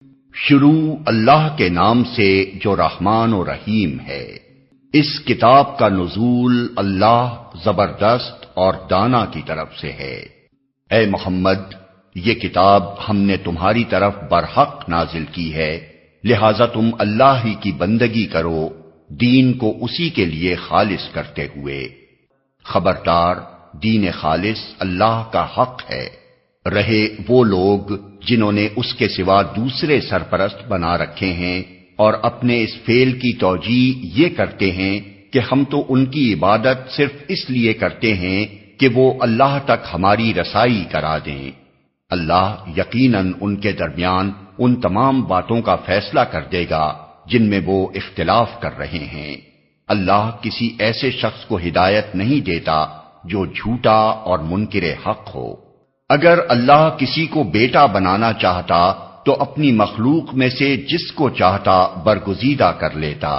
شروع اللہ کے نام سے جو رحمان و رحیم ہے۔ اس کتاب کا نزول اللہ زبردست اور دانا کی طرف سے ہے۔ اے محمد، یہ کتاب ہم نے تمہاری طرف برحق نازل کی ہے، لہذا تم اللہ ہی کی بندگی کرو، دین کو اسی کے لیے خالص کرتے ہوئے۔ خبردار، دین خالص اللہ کا حق ہے۔ رہے وہ لوگ جنہوں نے اس کے سوا دوسرے سرپرست بنا رکھے ہیں اور اپنے اس فعل کی توجیہ یہ کرتے ہیں کہ ہم تو ان کی عبادت صرف اس لیے کرتے ہیں کہ وہ اللہ تک ہماری رسائی کرا دیں۔ اللہ یقیناً ان کے درمیان ان تمام باتوں کا فیصلہ کر دے گا جن میں وہ اختلاف کر رہے ہیں۔ اللہ کسی ایسے شخص کو ہدایت نہیں دیتا جو جھوٹا اور منکر حق ہو۔ اگر اللہ کسی کو بیٹا بنانا چاہتا تو اپنی مخلوق میں سے جس کو چاہتا برگزیدہ کر لیتا۔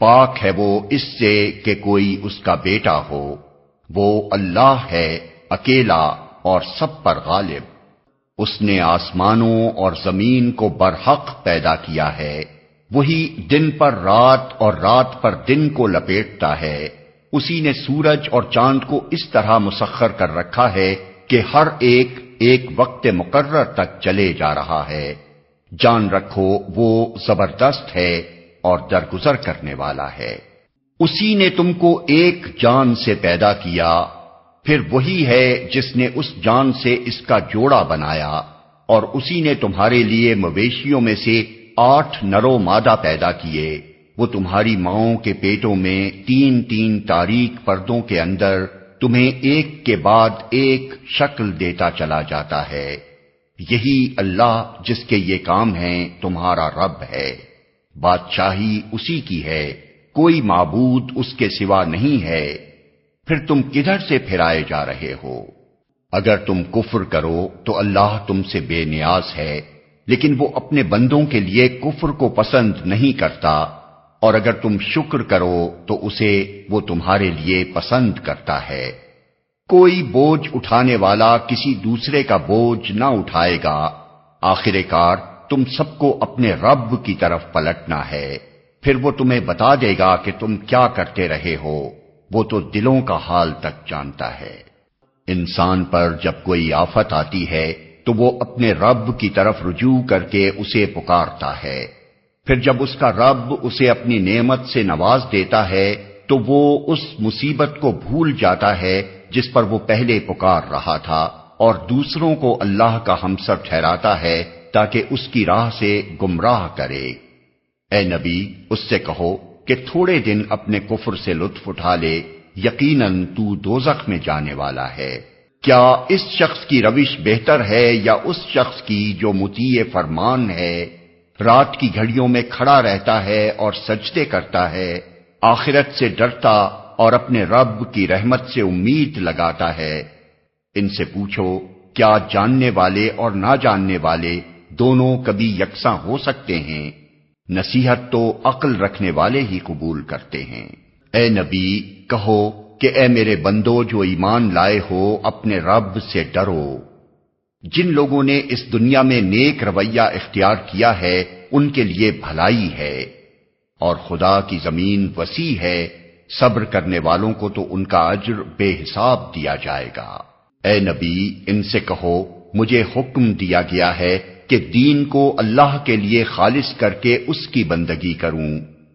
پاک ہے وہ اس سے کہ کوئی اس کا بیٹا ہو۔ وہ اللہ ہے اکیلا اور سب پر غالب۔ اس نے آسمانوں اور زمین کو برحق پیدا کیا ہے، وہی دن پر رات اور رات پر دن کو لپیٹتا ہے۔ اسی نے سورج اور چاند کو اس طرح مسخر کر رکھا ہے کہ ہر ایک وقت مقرر تک چلے جا رہا ہے۔ جان رکھو وہ زبردست ہے اور درگزر کرنے والا ہے۔ اسی نے تم کو ایک جان سے پیدا کیا، پھر وہی ہے جس نے اس جان سے اس کا جوڑا بنایا، اور اسی نے تمہارے لیے مویشیوں میں سے 8 نر و مادہ پیدا کیے۔ وہ تمہاری ماؤں کے پیٹوں میں 3 تاریک پردوں کے اندر تمہیں ایک کے بعد ایک شکل دیتا چلا جاتا ہے۔ یہی اللہ جس کے یہ کام ہیں تمہارا رب ہے۔ بادشاہی اسی کی ہے، کوئی معبود اس کے سوا نہیں ہے۔ پھر تم کدھر سے پھرائے جا رہے ہو؟ اگر تم کفر کرو تو اللہ تم سے بے نیاز ہے، لیکن وہ اپنے بندوں کے لیے کفر کو پسند نہیں کرتا، اور اگر تم شکر کرو تو اسے وہ تمہارے لیے پسند کرتا ہے۔ کوئی بوجھ اٹھانے والا کسی دوسرے کا بوجھ نہ اٹھائے گا۔ آخر کار تم سب کو اپنے رب کی طرف پلٹنا ہے، پھر وہ تمہیں بتا دے گا کہ تم کیا کرتے رہے ہو۔ وہ تو دلوں کا حال تک جانتا ہے۔ انسان پر جب کوئی آفت آتی ہے تو وہ اپنے رب کی طرف رجوع کر کے اسے پکارتا ہے، پھر جب اس کا رب اسے اپنی نعمت سے نواز دیتا ہے تو وہ اس مصیبت کو بھول جاتا ہے جس پر وہ پہلے پکار رہا تھا، اور دوسروں کو اللہ کا ہمسر ٹھہراتا ہے تاکہ اس کی راہ سے گمراہ کرے۔ اے نبی، اس سے کہو کہ تھوڑے دن اپنے کفر سے لطف اٹھا لے، یقیناً تو دوزخ میں جانے والا ہے۔ کیا اس شخص کی روش بہتر ہے یا اس شخص کی جو مطیع فرمان ہے، رات کی گھڑیوں میں کھڑا رہتا ہے اور سجدے کرتا ہے، آخرت سے ڈرتا اور اپنے رب کی رحمت سے امید لگاتا ہے؟ ان سے پوچھو، کیا جاننے والے اور نہ جاننے والے دونوں کبھی یکساں ہو سکتے ہیں؟ نصیحت تو عقل رکھنے والے ہی قبول کرتے ہیں۔ اے نبی، کہو کہ اے میرے بندو جو ایمان لائے ہو، اپنے رب سے ڈرو۔ جن لوگوں نے اس دنیا میں نیک رویہ اختیار کیا ہے ان کے لیے بھلائی ہے، اور خدا کی زمین وسیع ہے، صبر کرنے والوں کو تو ان کا اجر بے حساب دیا جائے گا۔ اے نبی، ان سے کہو، مجھے حکم دیا گیا ہے کہ دین کو اللہ کے لیے خالص کر کے اس کی بندگی کروں،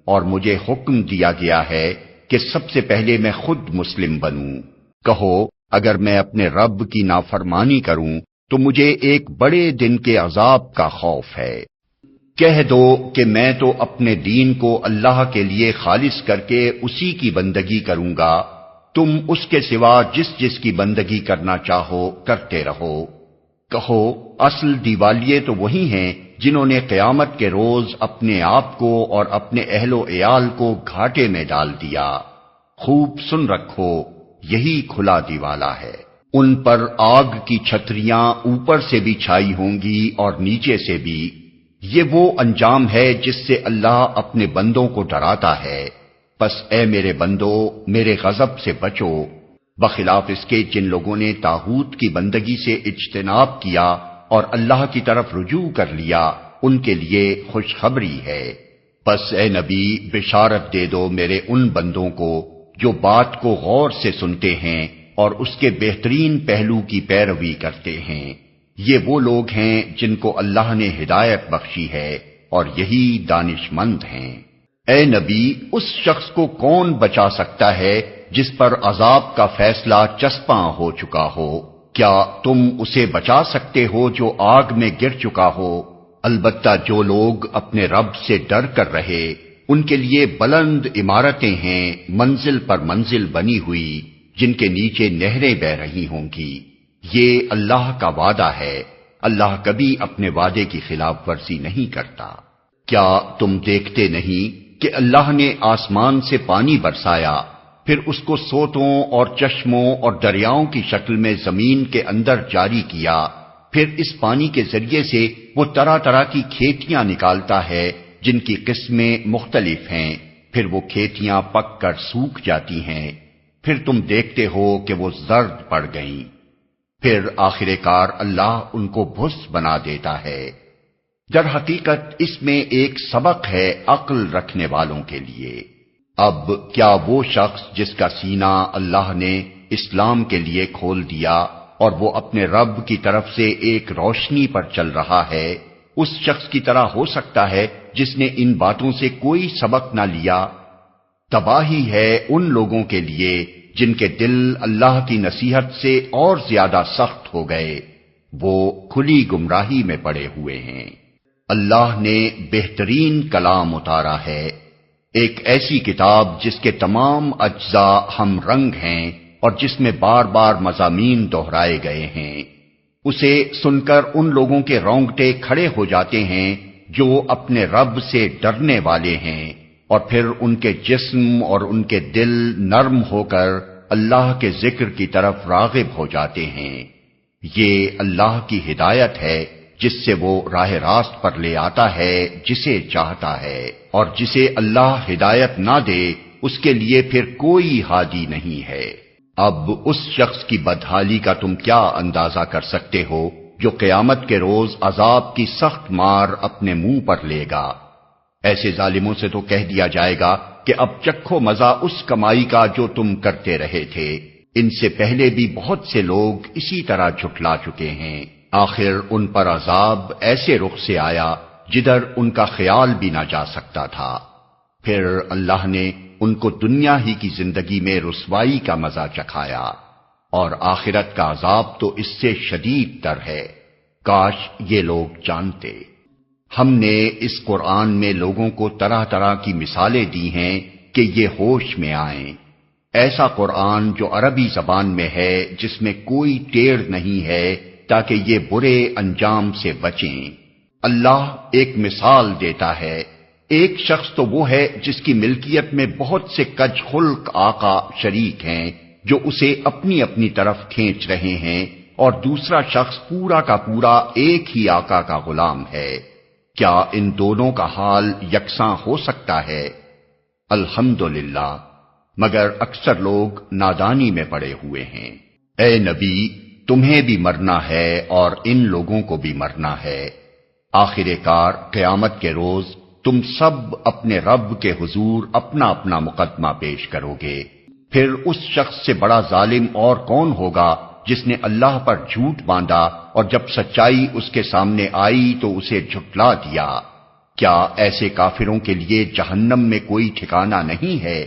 اور مجھے حکم دیا گیا ہے کہ سب سے پہلے میں خود مسلم بنوں۔ کہو، اگر میں اپنے رب کی نافرمانی کروں تو مجھے ایک بڑے دن کے عذاب کا خوف ہے۔ کہہ دو کہ میں تو اپنے دین کو اللہ کے لیے خالص کر کے اسی کی بندگی کروں گا، تم اس کے سوا جس کی بندگی کرنا چاہو کرتے رہو۔ کہو، اصل دیوالیے تو وہی ہیں جنہوں نے قیامت کے روز اپنے آپ کو اور اپنے اہل و عیال کو گھاٹے میں ڈال دیا۔ خوب سن رکھو، یہی کھلا دیوالا ہے۔ ان پر آگ کی چھتریاں اوپر سے بھی چھائی ہوں گی اور نیچے سے بھی۔ یہ وہ انجام ہے جس سے اللہ اپنے بندوں کو ڈراتا ہے۔ پس اے میرے بندو، میرے غضب سے بچو، بخلاف اس کے جن لوگوں نے طاغوت کی بندگی سے اجتناب کیا اور اللہ کی طرف رجوع کر لیا، ان کے لیے خوشخبری ہے۔ بس اے نبی بشارت دے دو میرے ان بندوں کو جو بات کو غور سے سنتے ہیں اور اس کے بہترین پہلو کی پیروی کرتے ہیں۔ یہ وہ لوگ ہیں جن کو اللہ نے ہدایت بخشی ہے اور یہی دانش مند ہیں۔ اے نبی اس شخص کو کون بچا سکتا ہے جس پر عذاب کا فیصلہ چسپاں ہو چکا ہو؟ کیا تم اسے بچا سکتے ہو جو آگ میں گر چکا ہو؟ البتہ جو لوگ اپنے رب سے ڈر کر رہے ان کے لیے بلند عمارتیں ہیں منزل پر منزل بنی ہوئی جن کے نیچے نہریں بہہ رہی ہوں گی۔ یہ اللہ کا وعدہ ہے، اللہ کبھی اپنے وعدے کی خلاف ورزی نہیں کرتا۔ کیا تم دیکھتے نہیں کہ اللہ نے آسمان سے پانی برسایا، پھر اس کو سوتوں اور چشموں اور دریاؤں کی شکل میں زمین کے اندر جاری کیا، پھر اس پانی کے ذریعے سے وہ طرح طرح کی کھیتیاں نکالتا ہے جن کی قسمیں مختلف ہیں، پھر وہ کھیتیاں پک کر سوکھ جاتی ہیں، پھر تم دیکھتے ہو کہ وہ زرد پڑ گئیں، پھر آخر کار اللہ ان کو بھس بنا دیتا ہے۔ در حقیقت اس میں ایک سبق ہے عقل رکھنے والوں کے لیے۔ اب کیا وہ شخص جس کا سینہ اللہ نے اسلام کے لیے کھول دیا اور وہ اپنے رب کی طرف سے ایک روشنی پر چل رہا ہے، اس شخص کی طرح ہو سکتا ہے جس نے ان باتوں سے کوئی سبق نہ لیا؟ تباہی ہے ان لوگوں کے لیے جن کے دل اللہ کی نصیحت سے اور زیادہ سخت ہو گئے، وہ کھلی گمراہی میں پڑے ہوئے ہیں۔ اللہ نے بہترین کلام اتارا ہے، ایک ایسی کتاب جس کے تمام اجزاء ہم رنگ ہیں اور جس میں بار بار مضامین دہرائے گئے ہیں۔ اسے سن کر ان لوگوں کے رونگٹے کھڑے ہو جاتے ہیں جو اپنے رب سے ڈرنے والے ہیں، اور پھر ان کے جسم اور ان کے دل نرم ہو کر اللہ کے ذکر کی طرف راغب ہو جاتے ہیں۔ یہ اللہ کی ہدایت ہے جس سے وہ راہ راست پر لے آتا ہے جسے چاہتا ہے، اور جسے اللہ ہدایت نہ دے اس کے لیے پھر کوئی ہادی نہیں ہے۔ اب اس شخص کی بدحالی کا تم کیا اندازہ کر سکتے ہو جو قیامت کے روز عذاب کی سخت مار اپنے منہ پر لے گا۔ ایسے ظالموں سے تو کہہ دیا جائے گا کہ اب چکھو مزہ اس کمائی کا جو تم کرتے رہے تھے، ان سے پہلے بھی بہت سے لوگ اسی طرح جھٹلا چکے ہیں، آخر ان پر عذاب ایسے رخ سے آیا جدھر ان کا خیال بھی نہ جا سکتا تھا۔ پھر اللہ نے ان کو دنیا ہی کی زندگی میں رسوائی کا مزہ چکھایا، اور آخرت کا عذاب تو اس سے شدید تر ہے۔ کاش یہ لوگ جانتے۔ ہم نے اس قرآن میں لوگوں کو طرح طرح کی مثالیں دی ہیں کہ یہ ہوش میں آئیں۔ ایسا قرآن جو عربی زبان میں ہے، جس میں کوئی ٹیڑھ نہیں ہے، تاکہ یہ برے انجام سے بچیں۔ اللہ ایک مثال دیتا ہے، ایک شخص تو وہ ہے جس کی ملکیت میں بہت سے کج خلق آقا شریک ہیں جو اسے اپنی اپنی طرف کھینچ رہے ہیں، اور دوسرا شخص پورا کا پورا ایک ہی آقا کا غلام ہے۔ کیا ان دونوں کا حال یکساں ہو سکتا ہے؟ الحمدللہ، مگر اکثر لوگ نادانی میں پڑے ہوئے ہیں۔ اے نبی، تمہیں بھی مرنا ہے اور ان لوگوں کو بھی مرنا ہے۔ آخر کار قیامت کے روز تم سب اپنے رب کے حضور اپنا اپنا مقدمہ پیش کرو گے۔ پھر اس شخص سے بڑا ظالم اور کون ہوگا جس نے اللہ پر جھوٹ باندھا اور جب سچائی اس کے سامنے آئی تو اسے جھٹلا دیا۔ کیا ایسے کافروں کے لیے جہنم میں کوئی ٹھکانہ نہیں ہے؟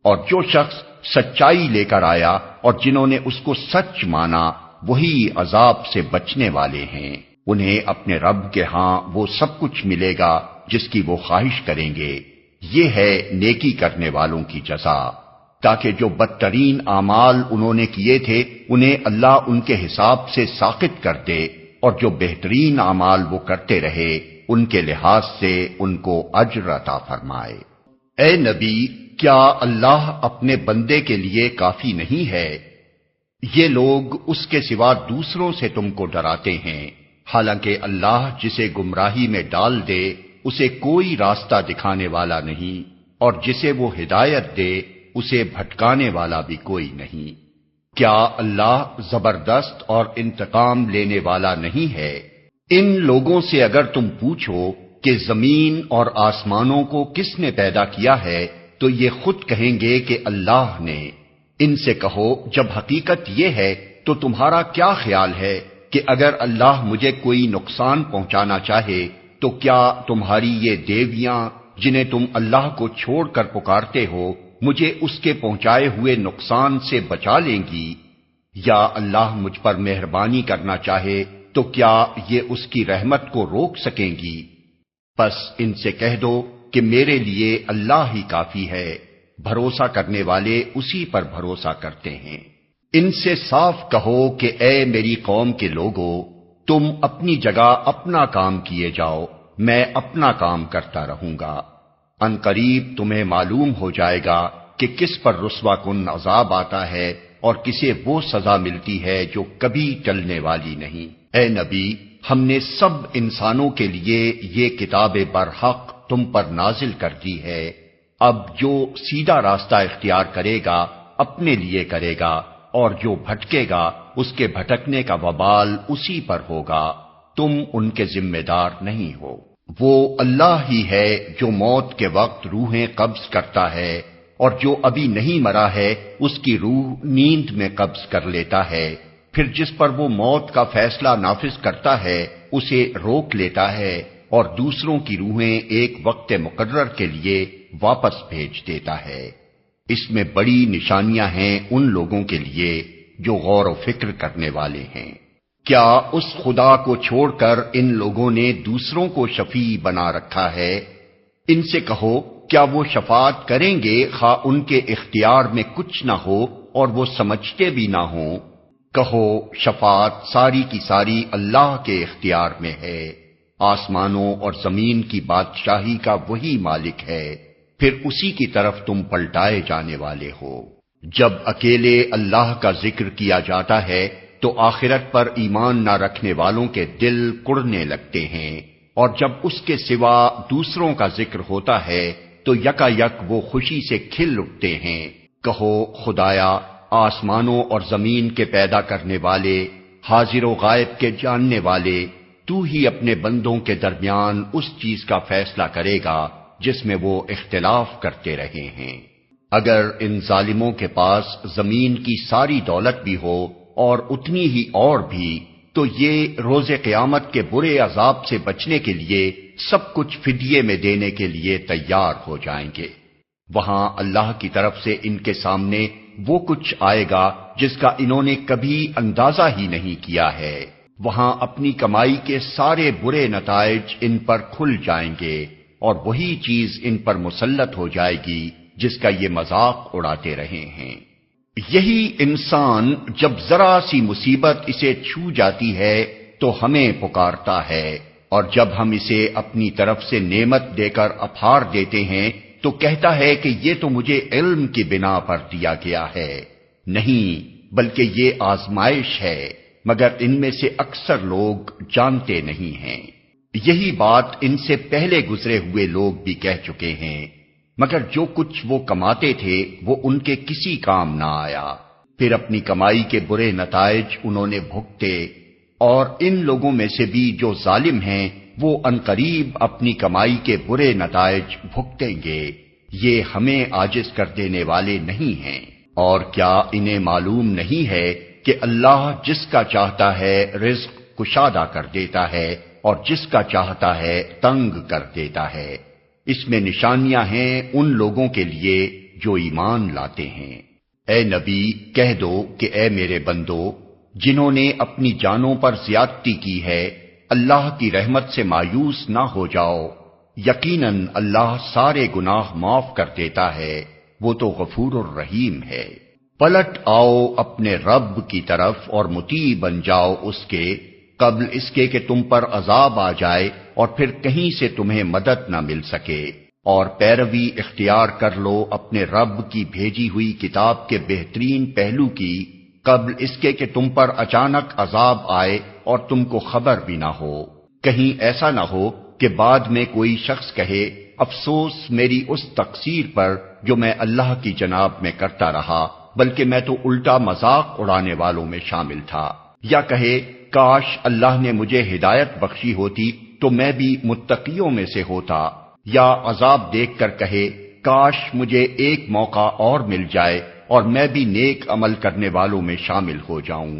اور جو شخص سچائی لے کر آیا اور جنہوں نے اس کو سچ مانا وہی عذاب سے بچنے والے ہیں۔ انہیں اپنے رب کے ہاں وہ سب کچھ ملے گا جس کی وہ خواہش کریں گے۔ یہ ہے نیکی کرنے والوں کی جزا، تاکہ جو بدترین اعمال انہوں نے کیے تھے انہیں اللہ ان کے حساب سے ساقط کر دے، اور جو بہترین اعمال وہ کرتے رہے ان کے لحاظ سے ان کو اجر عطا فرمائے۔ اے نبی، کیا اللہ اپنے بندے کے لیے کافی نہیں ہے؟ یہ لوگ اس کے سوا دوسروں سے تم کو ڈراتے ہیں، حالانکہ اللہ جسے گمراہی میں ڈال دے اسے کوئی راستہ دکھانے والا نہیں، اور جسے وہ ہدایت دے اسے بھٹکانے والا بھی کوئی نہیں۔ کیا اللہ زبردست اور انتقام لینے والا نہیں ہے؟ ان لوگوں سے اگر تم پوچھو کہ زمین اور آسمانوں کو کس نے پیدا کیا ہے تو یہ خود کہیں گے کہ اللہ نے۔ ان سے کہو جب حقیقت یہ ہے تو تمہارا کیا خیال ہے کہ اگر اللہ مجھے کوئی نقصان پہنچانا چاہے تو کیا تمہاری یہ دیویاں جنہیں تم اللہ کو چھوڑ کر پکارتے ہو مجھے اس کے پہنچائے ہوئے نقصان سے بچا لیں گی؟ یا اللہ مجھ پر مہربانی کرنا چاہے تو کیا یہ اس کی رحمت کو روک سکیں گی؟ پس ان سے کہہ دو کہ میرے لیے اللہ ہی کافی ہے، بھروسہ کرنے والے اسی پر بھروسہ کرتے ہیں۔ ان سے صاف کہو کہ اے میری قوم کے لوگو، تم اپنی جگہ اپنا کام کیے جاؤ، میں اپنا کام کرتا رہوں گا۔ ان قریب تمہیں معلوم ہو جائے گا کہ کس پر رسوا کن عذاب آتا ہے اور کسے وہ سزا ملتی ہے جو کبھی ٹلنے والی نہیں۔ اے نبی، ہم نے سب انسانوں کے لیے یہ کتاب برحق تم پر نازل کر دی ہے۔ اب جو سیدھا راستہ اختیار کرے گا اپنے لیے کرے گا، اور جو بھٹکے گا اس کے بھٹکنے کا وبال اسی پر ہوگا، تم ان کے ذمہ دار نہیں ہو۔ وہ اللہ ہی ہے جو موت کے وقت روحیں قبض کرتا ہے، اور جو ابھی نہیں مرا ہے اس کی روح نیند میں قبض کر لیتا ہے، پھر جس پر وہ موت کا فیصلہ نافذ کرتا ہے اسے روک لیتا ہے، اور دوسروں کی روحیں ایک وقت مقرر کے لیے واپس بھیج دیتا ہے۔ اس میں بڑی نشانیاں ہیں ان لوگوں کے لیے جو غور و فکر کرنے والے ہیں۔ کیا اس خدا کو چھوڑ کر ان لوگوں نے دوسروں کو شفیع بنا رکھا ہے؟ ان سے کہو کیا وہ شفاعت کریں گے خواہ ان کے اختیار میں کچھ نہ ہو اور وہ سمجھتے بھی نہ ہوں؟ کہو شفاعت ساری کی ساری اللہ کے اختیار میں ہے، آسمانوں اور زمین کی بادشاہی کا وہی مالک ہے، پھر اسی کی طرف تم پلٹائے جانے والے ہو۔ جب اکیلے اللہ کا ذکر کیا جاتا ہے تو آخرت پر ایمان نہ رکھنے والوں کے دل کڑنے لگتے ہیں، اور جب اس کے سوا دوسروں کا ذکر ہوتا ہے تو یکا یک وہ خوشی سے کھل اٹھتے ہیں۔ کہو خدایا، آسمانوں اور زمین کے پیدا کرنے والے، حاضر و غائب کے جاننے والے، تو ہی اپنے بندوں کے درمیان اس چیز کا فیصلہ کرے گا جس میں وہ اختلاف کرتے رہے ہیں۔ اگر ان ظالموں کے پاس زمین کی ساری دولت بھی ہو اور اتنی ہی اور بھی، تو یہ روز قیامت کے برے عذاب سے بچنے کے لیے سب کچھ فدیے میں دینے کے لیے تیار ہو جائیں گے۔ وہاں اللہ کی طرف سے ان کے سامنے وہ کچھ آئے گا جس کا انہوں نے کبھی اندازہ ہی نہیں کیا ہے۔ وہاں اپنی کمائی کے سارے برے نتائج ان پر کھل جائیں گے، اور وہی چیز ان پر مسلط ہو جائے گی جس کا یہ مذاق اڑاتے رہے ہیں۔ یہی انسان جب ذرا سی مصیبت اسے چھو جاتی ہے تو ہمیں پکارتا ہے، اور جب ہم اسے اپنی طرف سے نعمت دے کر اپھار دیتے ہیں تو کہتا ہے کہ یہ تو مجھے علم کی بنا پر دیا گیا ہے۔ نہیں، بلکہ یہ آزمائش ہے، مگر ان میں سے اکثر لوگ جانتے نہیں ہیں۔ یہی بات ان سے پہلے گزرے ہوئے لوگ بھی کہہ چکے ہیں، مگر جو کچھ وہ کماتے تھے وہ ان کے کسی کام نہ آیا، پھر اپنی کمائی کے برے نتائج انہوں نے بھگتے۔ اور ان لوگوں میں سے بھی جو ظالم ہیں وہ عنقریب اپنی کمائی کے برے نتائج بھگتیں گے۔ یہ ہمیں عاجز کر دینے والے نہیں ہیں۔ اور کیا انہیں معلوم نہیں ہے کہ اللہ جس کا چاہتا ہے رزق کشادہ کر دیتا ہے اور جس کا چاہتا ہے تنگ کر دیتا ہے۔ اس میں نشانیاں ہیں ان لوگوں کے لیے جو ایمان لاتے ہیں۔ اے نبی کہہ دو کہ اے میرے بندو، جنہوں نے اپنی جانوں پر زیادتی کی ہے، اللہ کی رحمت سے مایوس نہ ہو جاؤ، یقیناً اللہ سارے گناہ معاف کر دیتا ہے، وہ تو غفور الرحیم ہے۔ پلٹ آؤ اپنے رب کی طرف اور مطیع بن جاؤ اس کے، قبل اس کے کہ تم پر عذاب آ جائے اور پھر کہیں سے تمہیں مدد نہ مل سکے، اور پیروی اختیار کر لو اپنے رب کی بھیجی ہوئی کتاب کے بہترین پہلو کی، قبل اس کے کہ تم پر اچانک عذاب آئے اور تم کو خبر بھی نہ ہو۔ کہیں ایسا نہ ہو کہ بعد میں کوئی شخص کہے افسوس میری اس تقصیر پر جو میں اللہ کی جناب میں کرتا رہا، بلکہ میں تو الٹا مذاق اڑانے والوں میں شامل تھا، یا کہے کاش اللہ نے مجھے ہدایت بخشی ہوتی تو میں بھی متقیوں میں سے ہوتا، یا عذاب دیکھ کر کہے کاش مجھے ایک موقع اور مل جائے اور میں بھی نیک عمل کرنے والوں میں شامل ہو جاؤں۔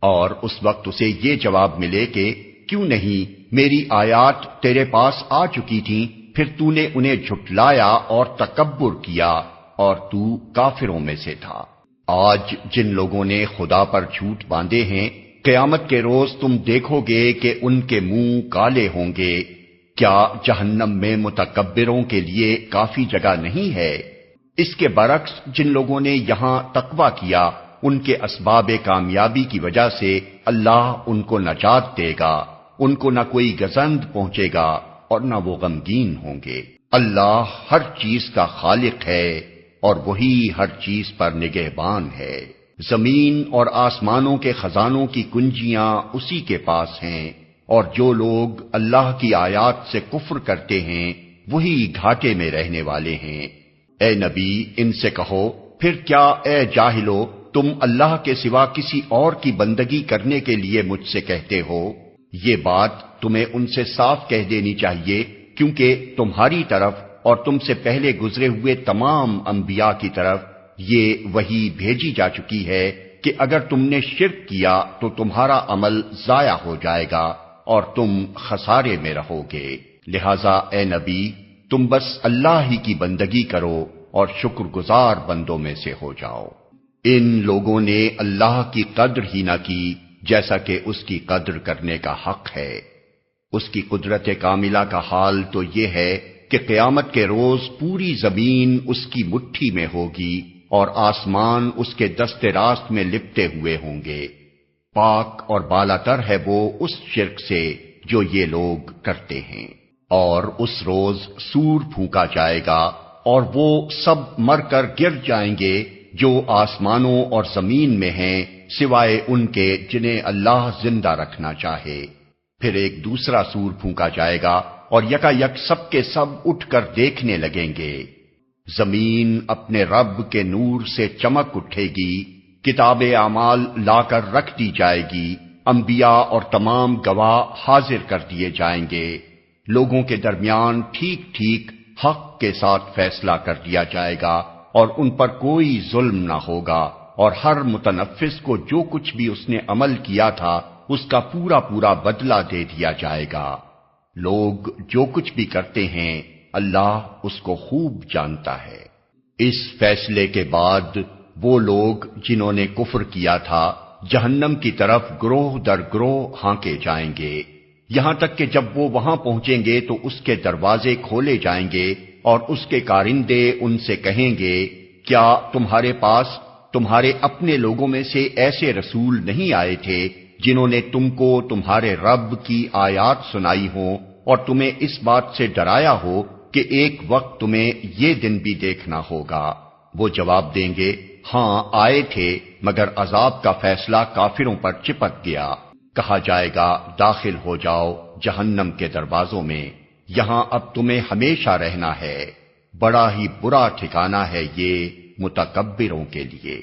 اور اس وقت اسے یہ جواب ملے کہ کیوں نہیں، میری آیات تیرے پاس آ چکی تھیں، پھر تو نے انہیں جھٹلایا اور تکبر کیا اور تو کافروں میں سے تھا۔ آج جن لوگوں نے خدا پر جھوٹ باندھے ہیں، قیامت کے روز تم دیکھو گے کہ ان کے منہ کالے ہوں گے۔ کیا جہنم میں متکبروں کے لیے کافی جگہ نہیں ہے؟ اس کے برعکس جن لوگوں نے یہاں تقویٰ کیا، ان کے اسباب کامیابی کی وجہ سے اللہ ان کو نجات دے گا، ان کو نہ کوئی گزند پہنچے گا اور نہ وہ غمگین ہوں گے۔ اللہ ہر چیز کا خالق ہے اور وہی ہر چیز پر نگہبان ہے۔ زمین اور آسمانوں کے خزانوں کی کنجیاں اسی کے پاس ہیں، اور جو لوگ اللہ کی آیات سے کفر کرتے ہیں وہی گھاٹے میں رہنے والے ہیں۔ اے نبی، ان سے کہو پھر کیا اے جاہلو تم اللہ کے سوا کسی اور کی بندگی کرنے کے لیے مجھ سے کہتے ہو؟ یہ بات تمہیں ان سے صاف کہہ دینی چاہیے، کیونکہ تمہاری طرف اور تم سے پہلے گزرے ہوئے تمام انبیاء کی طرف یہ وحی بھیجی جا چکی ہے کہ اگر تم نے شرک کیا تو تمہارا عمل ضائع ہو جائے گا اور تم خسارے میں رہو گے۔ لہذا اے نبی، تم بس اللہ ہی کی بندگی کرو اور شکر گزار بندوں میں سے ہو جاؤ۔ ان لوگوں نے اللہ کی قدر ہی نہ کی جیسا کہ اس کی قدر کرنے کا حق ہے۔ اس کی قدرت کاملہ کا حال تو یہ ہے کہ قیامت کے روز پوری زمین اس کی مٹھی میں ہوگی اور آسمان اس کے دست راست میں لپٹے ہوئے ہوں گے۔ پاک اور بالاتر ہے وہ اس شرک سے جو یہ لوگ کرتے ہیں۔ اور اس روز سور پھونکا جائے گا اور وہ سب مر کر گر جائیں گے جو آسمانوں اور زمین میں ہیں، سوائے ان کے جنہیں اللہ زندہ رکھنا چاہے۔ پھر ایک دوسرا سور پھونکا جائے گا اور یکا یک سب کے سب اٹھ کر دیکھنے لگیں گے۔ زمین اپنے رب کے نور سے چمک اٹھے گی، کتاب اعمال لا کر رکھ دی جائے گی، انبیاء اور تمام گواہ حاضر کر دیے جائیں گے، لوگوں کے درمیان ٹھیک ٹھیک حق کے ساتھ فیصلہ کر دیا جائے گا اور ان پر کوئی ظلم نہ ہوگا، اور ہر متنفس کو جو کچھ بھی اس نے عمل کیا تھا اس کا پورا پورا بدلہ دے دیا جائے گا۔ لوگ جو کچھ بھی کرتے ہیں اللہ اس کو خوب جانتا ہے۔ اس فیصلے کے بعد وہ لوگ جنہوں نے کفر کیا تھا جہنم کی طرف گروہ در گروہ ہانکے جائیں گے، یہاں تک کہ جب وہ وہاں پہنچیں گے تو اس کے دروازے کھولے جائیں گے اور اس کے کارندے ان سے کہیں گے، کیا تمہارے پاس تمہارے اپنے لوگوں میں سے ایسے رسول نہیں آئے تھے جنہوں نے تم کو تمہارے رب کی آیات سنائی ہوں اور تمہیں اس بات سے ڈرایا ہو کہ ایک وقت تمہیں یہ دن بھی دیکھنا ہوگا؟ وہ جواب دیں گے، ہاں آئے تھے، مگر عذاب کا فیصلہ کافروں پر چپک گیا۔ کہا جائے گا، داخل ہو جاؤ جہنم کے دروازوں میں، یہاں اب تمہیں ہمیشہ رہنا ہے، بڑا ہی برا ٹھکانہ ہے یہ متکبروں کے لیے۔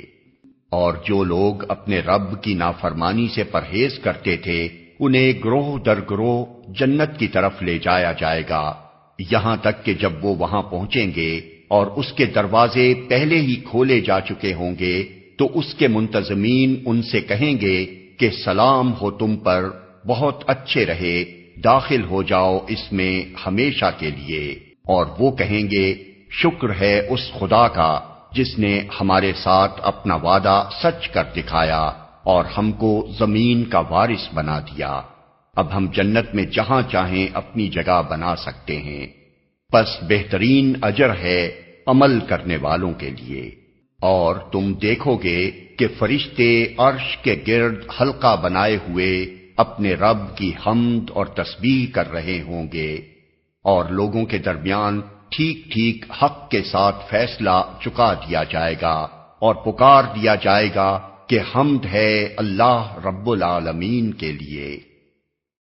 اور جو لوگ اپنے رب کی نافرمانی سے پرہیز کرتے تھے انہیں گروہ در گروہ جنت کی طرف لے جایا جائے گا، یہاں تک کہ جب وہ وہاں پہنچیں گے اور اس کے دروازے پہلے ہی کھولے جا چکے ہوں گے تو اس کے منتظمین ان سے کہیں گے کہ سلام ہو تم پر، بہت اچھے رہے، داخل ہو جاؤ اس میں ہمیشہ کے لیے۔ اور وہ کہیں گے، شکر ہے اس خدا کا جس نے ہمارے ساتھ اپنا وعدہ سچ کر دکھایا اور ہم کو زمین کا وارث بنا دیا، اب ہم جنت میں جہاں چاہیں اپنی جگہ بنا سکتے ہیں۔ پس بہترین اجر ہے عمل کرنے والوں کے لیے۔ اور تم دیکھو گے کہ فرشتے عرش کے گرد حلقہ بنائے ہوئے اپنے رب کی حمد اور تسبیح کر رہے ہوں گے، اور لوگوں کے درمیان ٹھیک ٹھیک حق کے ساتھ فیصلہ چکا دیا جائے گا اور پکار دیا جائے گا کہ حمد ہے اللہ رب العالمین کے لیے۔